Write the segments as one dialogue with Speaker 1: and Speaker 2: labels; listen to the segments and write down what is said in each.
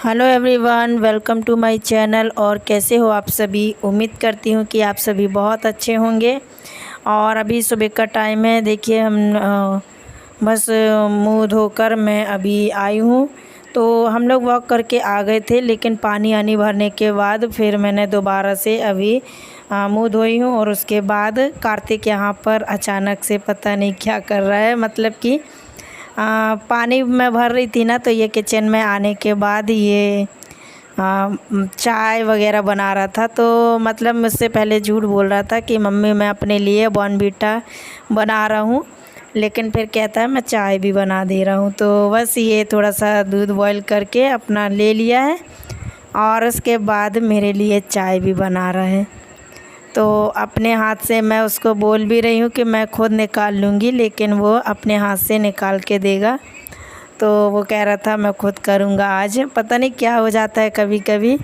Speaker 1: Hello everyone, welcome to my channel. और कैसे हो आप सभी? उम्मीद करती हूँ कि आप सभी बहुत अच्छे होंगे। और अभी सुबह का टाइम है। देखिए बस मुंह धोकर मैं अभी आई हूँ। तो हम लोग वॉक करके आ गए थे, लेकिन पानी आनी भरने के बाद फिर मैंने दोबारा से अभी मुंह धोई हूँ। और उसके बाद कार्तिक यहाँ पर अचानक से पता नहीं क्या कर रहा है। मतलब कि पानी मैं भर रही थी ना, तो ये किचन में आने के बाद ये चाय वगैरह बना रहा था। तो मतलब मुझसे पहले झूठ बोल रहा था कि मम्मी मैं अपने लिए बॉर्नवीटा बना रहा हूँ, लेकिन फिर कहता है मैं चाय भी बना दे रहा हूँ। तो बस ये थोड़ा सा दूध बॉईल करके अपना ले लिया है और उसके बाद मेरे लिए चाय भी बना रहा है। तो अपने हाथ से मैं उसको बोल भी रही हूँ कि मैं खुद निकाल लूँगी, लेकिन वो अपने हाथ से निकाल के देगा। तो वो कह रहा था मैं खुद करूँगा आज। पता नहीं क्या हो जाता है कभी कभी,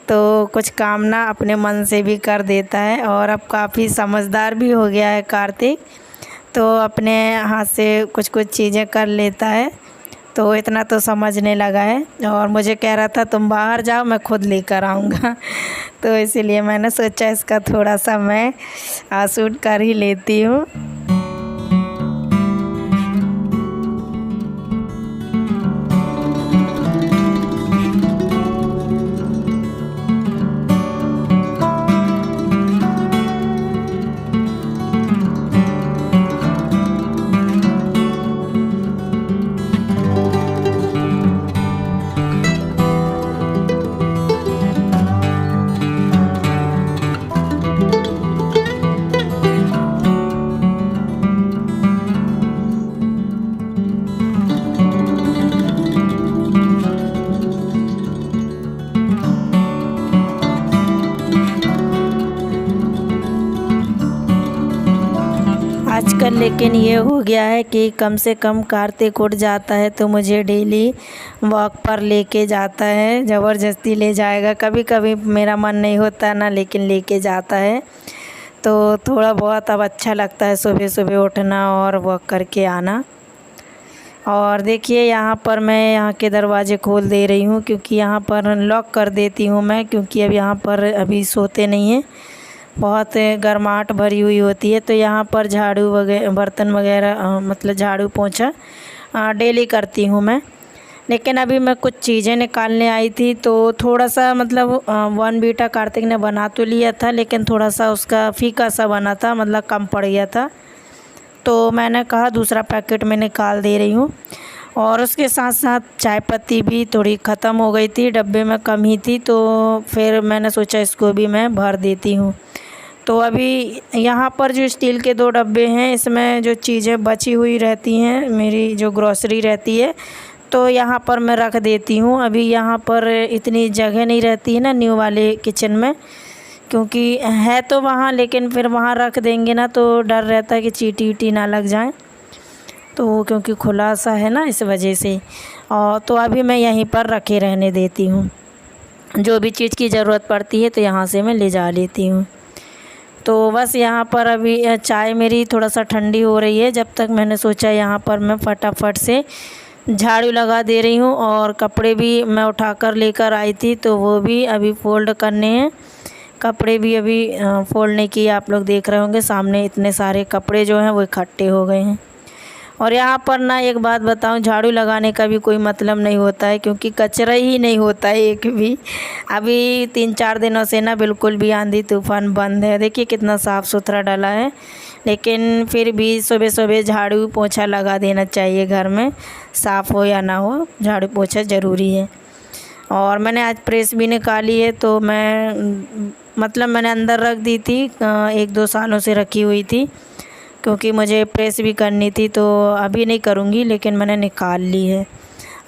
Speaker 1: तो कुछ काम ना अपने मन से भी कर देता है। और अब काफ़ी समझदार भी हो गया है कार्तिक, तो अपने हाथ से कुछ कुछ चीज़ें कर लेता है। तो इतना तो समझने लगा है। और मुझे कह रहा था तुम बाहर जाओ, मैं खुद लेकर आऊँगा। तो इसीलिए मैंने सोचा इसका थोड़ा सा मैं शूट कर ही लेती हूँ। आजकल लेकिन ये हो गया है कि कम से कम कार्तिक उठ जाता है तो मुझे डेली वॉक पर लेके जाता है, ज़बरदस्ती ले जाएगा। कभी कभी मेरा मन नहीं होता ना, लेकिन लेके जाता है। तो थोड़ा बहुत अब अच्छा लगता है सुबह सुबह उठना और वॉक करके आना। और देखिए यहाँ पर मैं यहाँ के दरवाज़े खोल दे रही हूँ, क्योंकि यहाँ पर लॉक कर देती हूँ मैं, क्योंकि अब यहाँ पर अभी सोते नहीं हैं, बहुत गर्माहट भरी हुई होती है। तो यहाँ पर झाड़ू वगैरह, बर्तन वगैरह मतलब झाड़ू पोंछा डेली करती हूँ मैं। लेकिन अभी मैं कुछ चीज़ें निकालने आई थी, तो थोड़ा सा मतलब बॉर्नवीटा कार्तिक ने बना तो लिया था, लेकिन थोड़ा सा उसका फीका सा बना था, मतलब कम पड़ गया था। तो मैंने कहा दूसरा पैकेट में निकाल दे रही हूँ। और उसके साथ साथ चाय पत्ती भी थोड़ी ख़त्म हो गई थी, डब्बे में कम ही थी, तो फिर मैंने सोचा इसको भी मैं भर देती हूँ। तो अभी यहाँ पर जो स्टील के 2 डब्बे हैं, इसमें जो चीज़ें बची हुई रहती हैं, मेरी जो ग्रॉसरी रहती है, तो यहाँ पर मैं रख देती हूँ। अभी यहाँ पर इतनी जगह नहीं रहती है ना न्यू वाले किचन में, क्योंकि है तो वहाँ, लेकिन फिर वहाँ रख देंगे ना तो डर रहता है कि चींटी वीटी ना लग जाए, तो क्योंकि खुला सा है ना, इस वजह से। और तो अभी मैं यहीं पर रखे रहने देती हूँ। जो भी चीज़ की ज़रूरत पड़ती है तो यहाँ से मैं ले जा लेती हूँ। तो बस यहाँ पर अभी चाय मेरी थोड़ा सा ठंडी हो रही है, जब तक मैंने सोचा यहाँ पर मैं फटाफट से झाड़ू लगा दे रही हूँ। और कपड़े भी मैं उठाकर लेकर आई थी, तो वो भी अभी फ़ोल्ड करने हैं। कपड़े भी अभी फ़ोल्ड नहीं किए, आप लोग देख रहे होंगे सामने इतने सारे कपड़े जो हैं वो इकट्ठे हो गए हैं। और यहाँ पर ना एक बात बताऊँ, झाड़ू लगाने का भी कोई मतलब नहीं होता है, क्योंकि कचरा ही नहीं होता है एक भी। अभी 3-4 दिनों से ना बिल्कुल भी आंधी तूफ़ान बंद है। देखिए कितना साफ़ सुथरा डला है, लेकिन फिर भी सुबह सुबह झाड़ू पोछा लगा देना चाहिए। घर में साफ़ हो या ना हो, झाड़ू पोछा ज़रूरी है। और मैंने आज प्रेस भी निकाली है, तो मैं मतलब मैंने अंदर रख दी थी, 1-2 सालों से रखी हुई थी, क्योंकि मुझे प्रेस भी करनी थी। तो अभी नहीं करूँगी, लेकिन मैंने निकाल ली है।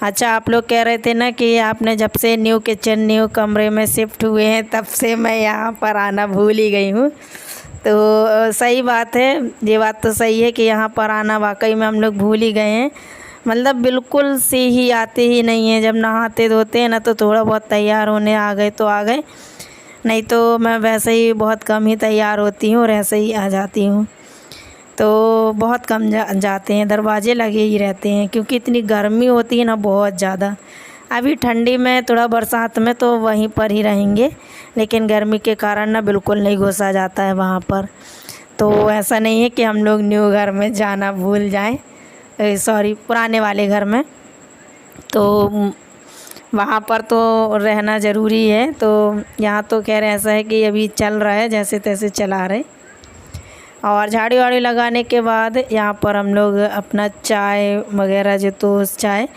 Speaker 1: अच्छा, आप लोग कह रहे थे ना कि आपने जब से न्यू किचन, न्यू कमरे में शिफ्ट हुए हैं, तब से मैं यहाँ पर आना भूल ही गई हूँ। तो सही बात है, ये बात तो सही है कि यहाँ पर आना वाकई में हम लोग भूल ही गए हैं। मतलब बिल्कुल से ही आते ही नहीं हैं। जब नहाते धोते हैं ना, तो थोड़ा बहुत तैयार होने आ गए तो आ गए, नहीं तो मैं वैसे ही बहुत कम ही तैयार होती हूँ और ऐसे ही आ जाती हूँ। तो बहुत कम जाते हैं, दरवाजे लगे ही रहते हैं, क्योंकि इतनी गर्मी होती है ना बहुत ज़्यादा। अभी ठंडी में थोड़ा बरसात में तो वहीं पर ही रहेंगे, लेकिन गर्मी के कारण ना बिल्कुल नहीं घुसा जाता है वहाँ पर। तो ऐसा नहीं है कि हम लोग न्यू घर में जाना भूल जाएं, सॉरी पुराने वाले घर में, तो वहाँ पर तो रहना ज़रूरी है। तो यहाँ तो खैर ऐसा है कि अभी चल रहा है, जैसे तैसे चला रहे। और झाड़ी वाड़ी लगाने के बाद यहाँ पर हम लोग अपना चाय वगैरह जो, तो उस चाय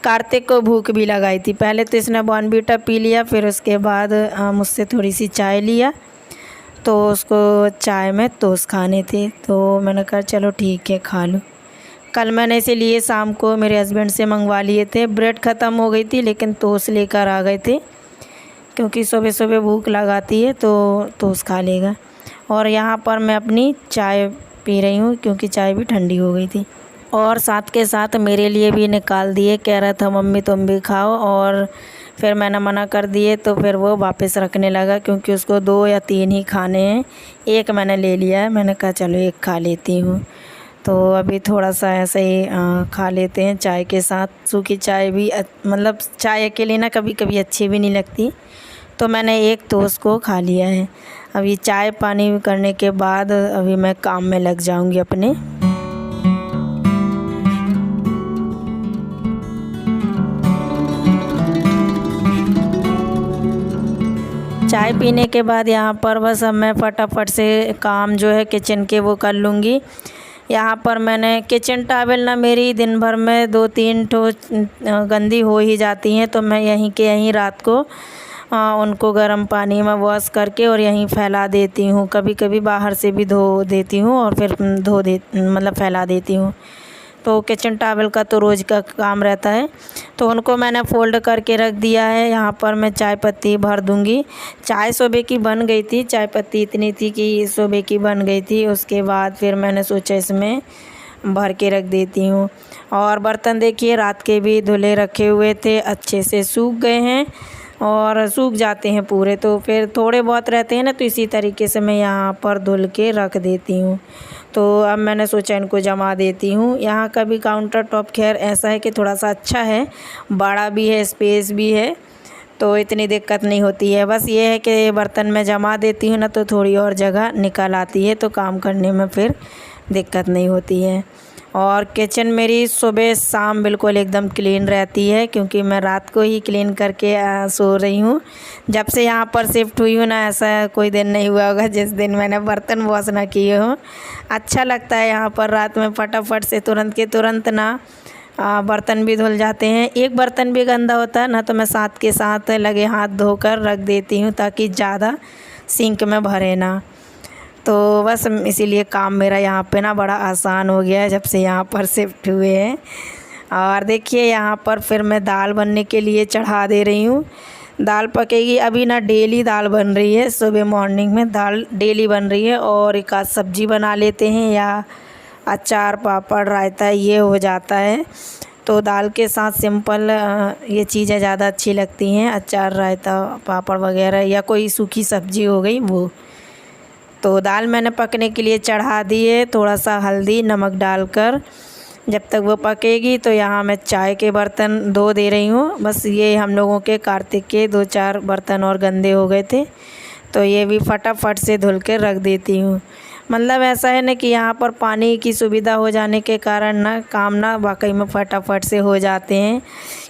Speaker 1: कार्तिक को भूख भी लगाई थी। पहले तो इसने बॉर्नवीटा पी लिया, फिर उसके बाद मुझसे थोड़ी सी चाय लिया, तो उसको चाय में टोस्ट खाने थे, तो मैंने कहा चलो ठीक है खा लूँ। कल मैंने इसे लिए शाम को मेरे हस्बैंड से मंगवा लिए थे। ब्रेड ख़त्म हो गई थी लेकिन टोस्ट लेकर आ गए थे, क्योंकि सुबह सुबह भूख लगाती है तो टोस्ट खा लेगा। और यहाँ पर मैं अपनी चाय पी रही हूँ क्योंकि चाय भी ठंडी हो गई थी। और साथ के साथ मेरे लिए भी निकाल दिए, कह रहा था मम्मी तुम भी खाओ, और फिर मैंने मना कर दिए तो फिर वो वापस रखने लगा, क्योंकि उसको 2 या 3 ही खाने हैं। एक मैंने ले लिया है, मैंने कहा चलो एक खा लेती हूँ। तो अभी थोड़ा सा ऐसे ही खा लेते हैं चाय के साथ। सूखी चाय भी मतलब चाय अकेले ना कभी कभी अच्छी भी नहीं लगती, तो मैंने एक टोस्ट को खा लिया है। अभी चाय पानी करने के बाद अभी मैं काम में लग जाऊंगी अपने। चाय पीने के बाद यहाँ पर बस अब मैं फटाफट से काम जो है किचन के वो कर लूँगी। यहाँ पर मैंने किचन टॉवल ना मेरी दिन भर में 2-3 ठो गंदी हो ही जाती हैं, तो मैं यहीं के यहीं रात को उनको गर्म पानी में वॉश करके और यहीं फैला देती हूँ। कभी कभी बाहर से भी धो देती हूँ और फिर मतलब फैला देती हूँ। तो किचन टॉवल का तो रोज़ का काम रहता है, तो उनको मैंने फ़ोल्ड करके रख दिया है। यहाँ पर मैं चाय पत्ती भर दूँगी। चाय सुबह की बन गई थी, चाय पत्ती इतनी थी कि सुबह की बन गई थी। उसके बाद फिर मैंने सोचा इसमें भर के रख देती हूँ। और बर्तन देखिए रात के भी धुले रखे हुए थे, अच्छे से सूख गए हैं और सूख जाते हैं पूरे, तो फिर थोड़े बहुत रहते हैं ना, तो इसी तरीके से मैं यहाँ पर धुल के रख देती हूँ। तो अब मैंने सोचा इनको जमा देती हूँ। यहाँ का भी काउंटर टॉप खैर ऐसा है कि थोड़ा सा अच्छा है, बड़ा भी है, स्पेस भी है, तो इतनी दिक्कत नहीं होती है। बस ये है कि बर्तन में जमा देती हूँ ना, तो थोड़ी और जगह निकल आती है, तो काम करने में फिर दिक्कत नहीं होती है। और किचन मेरी सुबह शाम बिल्कुल एकदम क्लीन रहती है, क्योंकि मैं रात को ही क्लीन करके सो रही हूँ। जब से यहाँ पर शिफ्ट हुई हूँ ना, ऐसा कोई दिन नहीं हुआ होगा जिस दिन मैंने बर्तन वॉश ना किए हों। अच्छा लगता है यहाँ पर रात में फटाफट से तुरंत के तुरंत ना बर्तन भी धुल जाते हैं। एक बर्तन भी गंदा होता है ना, तो मैं साथ के साथ लगे हाथ धोकर रख देती हूँ, ताकि ज़्यादा सिंक में भरे ना। तो बस इसीलिए काम मेरा यहाँ पे ना बड़ा आसान हो गया है जब से यहाँ पर शिफ्ट हुए हैं। और देखिए यहाँ पर फिर मैं दाल बनने के लिए चढ़ा दे रही हूँ। दाल पकेगी अभी ना, डेली दाल बन रही है, सुबह मॉर्निंग में दाल डेली बन रही है। और एक आध सब्जी बना लेते हैं, या अचार पापड़ रायता ये हो जाता है। तो दाल के साथ सिंपल ये चीज़ें ज़्यादा अच्छी लगती हैं, अचार रायता पापड़ वगैरह, या कोई सूखी सब्जी हो गई वो। तो दाल मैंने पकने के लिए चढ़ा दी है, थोड़ा सा हल्दी नमक डालकर। जब तक वो पकेगी तो यहाँ मैं चाय के बर्तन धो दे रही हूँ। बस ये हम लोगों के कार्तिक के 2-4 बर्तन और गंदे हो गए थे, तो ये भी फटाफट से धुल के रख देती हूँ। मतलब ऐसा है ना कि यहाँ पर पानी की सुविधा हो जाने के कारण ना काम ना वाकई में फटाफट से हो जाते हैं।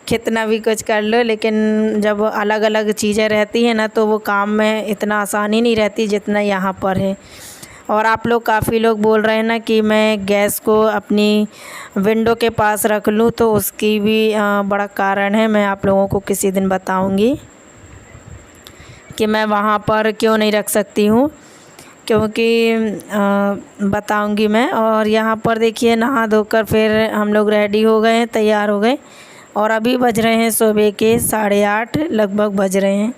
Speaker 1: कितना भी कुछ कर लो, लेकिन जब अलग अलग चीज़ें रहती हैं ना, तो वो काम में इतना आसानी नहीं रहती जितना यहाँ पर है। और आप लोग काफ़ी लोग बोल रहे हैं ना कि मैं गैस को अपनी विंडो के पास रख लूँ, तो उसकी भी बड़ा कारण है। मैं आप लोगों को किसी दिन बताऊँगी कि मैं वहाँ पर क्यों नहीं रख सकती हूँ, क्योंकि बताऊंगी मैं। और यहाँ पर देखिए नहा धोकर फिर हम लोग रेडी हो गए हैं, तैयार हो गए, और अभी बज रहे हैं सुबह के 8:30 लगभग बज रहे हैं।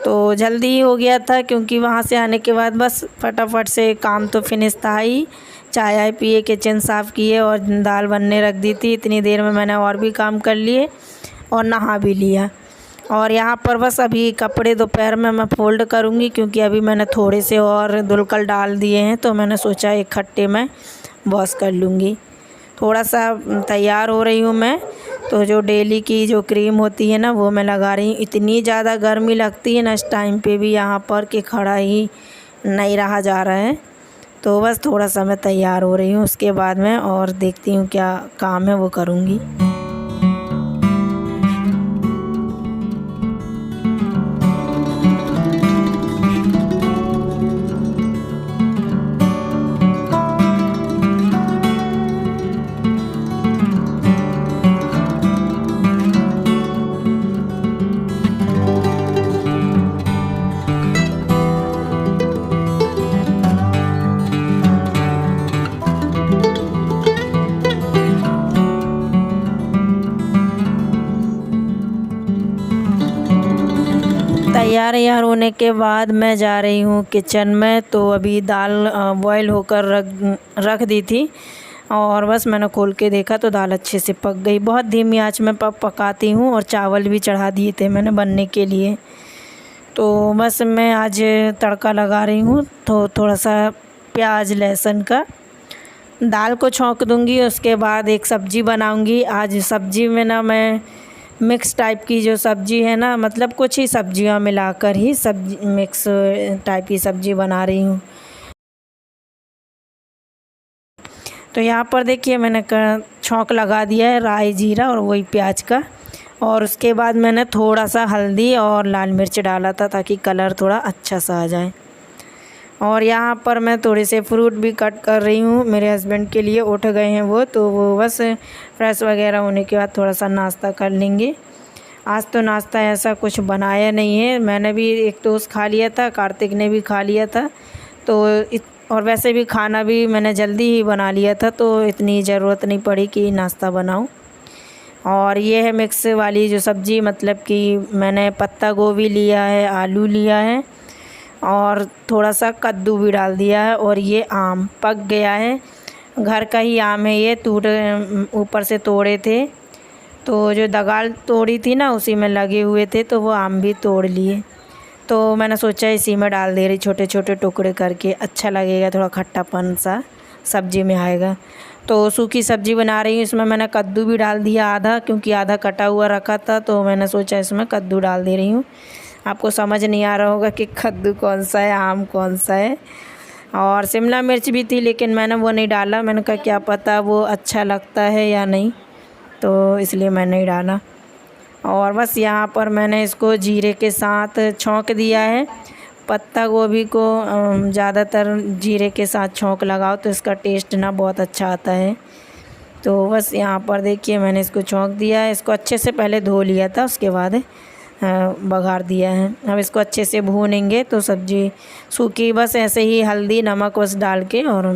Speaker 1: तो जल्दी ही हो गया था, क्योंकि वहाँ से आने के बाद बस फटाफट से काम तो फिनिश था ही। चाय आय पिए, किचन साफ़ किए और दाल बनने रख दी थी। इतनी देर में मैंने और भी काम कर लिए और नहा भी लिया। और यहाँ पर बस अभी कपड़े दोपहर में मैं फ़ोल्ड करूँगी, क्योंकि अभी मैंने थोड़े से और धुलकर डाल दिए हैं, तो मैंने सोचा इकट्ठे में वॉश कर लूँगी। थोड़ा सा तैयार हो रही हूँ मैं, तो जो डेली की जो क्रीम होती है ना वो मैं लगा रही हूँ। इतनी ज़्यादा गर्मी लगती है ना इस टाइम पे भी यहाँ पर कि खड़ा ही नहीं रहा जा रहा है। तो बस थोड़ा सा मैं तैयार हो रही हूँ, उसके बाद में और देखती हूँ क्या काम है वो करूँगी। तैयार होने के बाद मैं जा रही हूँ किचन में। तो अभी दाल बॉयल होकर रख दी थी और बस मैंने खोल के देखा तो दाल अच्छे से पक गई। बहुत धीमी आंच में पकाती हूँ और चावल भी चढ़ा दिए थे मैंने बनने के लिए। तो बस मैं आज तड़का लगा रही हूँ। तो थोड़ा सा प्याज लहसुन का दाल को छौंक दूँगी, उसके बाद एक सब्ज़ी बनाऊँगी। आज सब्ज़ी में ना मैं मिक्स टाइप की जो सब्ज़ी है ना, मतलब कुछ ही सब्जियां मिलाकर ही सब्जी मिक्स टाइप की सब्ज़ी बना रही हूँ। तो यहाँ पर देखिए मैंने छौंक लगा दिया है राई जीरा और वही प्याज का, और उसके बाद मैंने थोड़ा सा हल्दी और लाल मिर्च डाला था ताकि कलर थोड़ा अच्छा सा आ जाए। और यहाँ पर मैं थोड़े से फ्रूट भी कट कर रही हूँ, मेरे हस्बैंड के लिए उठ गए हैं वो, तो वो बस फ्रेश वगैरह होने के बाद थोड़ा सा नाश्ता कर लेंगे। आज तो नाश्ता ऐसा कुछ बनाया नहीं है, मैंने भी एक टोस्ट खा लिया था, कार्तिक ने भी खा लिया था। तो और वैसे भी खाना भी मैंने जल्दी ही बना लिया था, तो इतनी ज़रूरत नहीं पड़ी कि नाश्ता बनाऊँ। और ये है मिक्स वाली जो सब्ज़ी, मतलब कि मैंने पत्ता गोभी लिया है, आलू लिया है और थोड़ा सा कद्दू भी डाल दिया है। और ये आम पक गया है, घर का ही आम है ये, ऊपर से तोड़े थे, तो जो दगाल तोड़ी थी ना उसी में लगे हुए थे, तो वो आम भी तोड़ लिए। तो मैंने सोचा इसी में डाल दे रही, छोटे छोटे टुकड़े करके, अच्छा लगेगा, थोड़ा खट्टापन सा सब्ज़ी में आएगा। तो सूखी सब्ज़ी बना रही हूँ, इसमें मैंने कद्दू भी डाल दिया आधा, क्योंकि आधा कटा हुआ रखा था, तो मैंने सोचा इसमें कद्दू डाल दे रही हूँ। आपको समझ नहीं आ रहा होगा कि कद्दू कौन सा है, आम कौन सा है। और शिमला मिर्च भी थी लेकिन मैंने वो नहीं डाला, मैंने कहा क्या पता वो अच्छा लगता है या नहीं, तो इसलिए मैंने नहीं डाला। और बस यहाँ पर मैंने इसको जीरे के साथ छौंक दिया है। पत्ता गोभी को ज़्यादातर जीरे के साथ छौंक लगाओ तो इसका टेस्ट ना बहुत अच्छा आता है। तो बस यहाँ पर देखिए मैंने इसको छौंक दिया है, इसको अच्छे से पहले धो लिया था, उसके बाद बघार दिया है। अब इसको अच्छे से भूनेंगे तो सब्ज़ी सूखी बस ऐसे ही हल्दी नमक बस डाल के और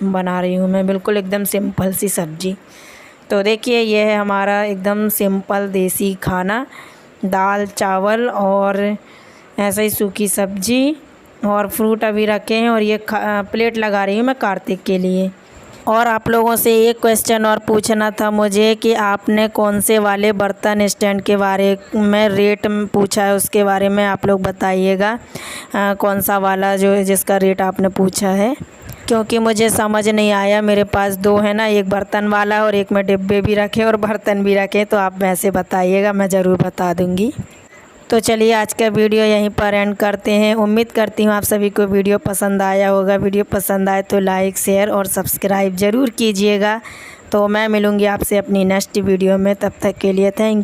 Speaker 1: बना रही हूँ मैं, बिल्कुल एकदम सिंपल सी सब्ज़ी। तो देखिए ये है हमारा एकदम सिंपल देसी खाना, दाल चावल और ऐसे ही सूखी सब्ज़ी और फ्रूट अभी रखे हैं। और ये प्लेट लगा रही हूँ मैं कार्तिक के लिए। और आप लोगों से एक क्वेश्चन और पूछना था मुझे कि आपने कौन से वाले बर्तन स्टैंड के बारे में रेट पूछा है, उसके बारे में आप लोग बताइएगा कौन सा वाला जो जिसका रेट आपने पूछा है, क्योंकि मुझे समझ नहीं आया। मेरे पास दो है ना, एक बर्तन वाला और एक में डिब्बे भी रखे और बर्तन भी रखे, तो आप वैसे बताइएगा, मैं ज़रूर बता दूँगी। तो चलिए आज का वीडियो यहीं पर एंड करते हैं। उम्मीद करती हूँ आप सभी को वीडियो पसंद आया होगा। वीडियो पसंद आए तो लाइक शेयर और सब्सक्राइब ज़रूर कीजिएगा। तो मैं मिलूँगी आपसे अपनी नेक्स्ट वीडियो में, तब तक के लिए थैंक यू।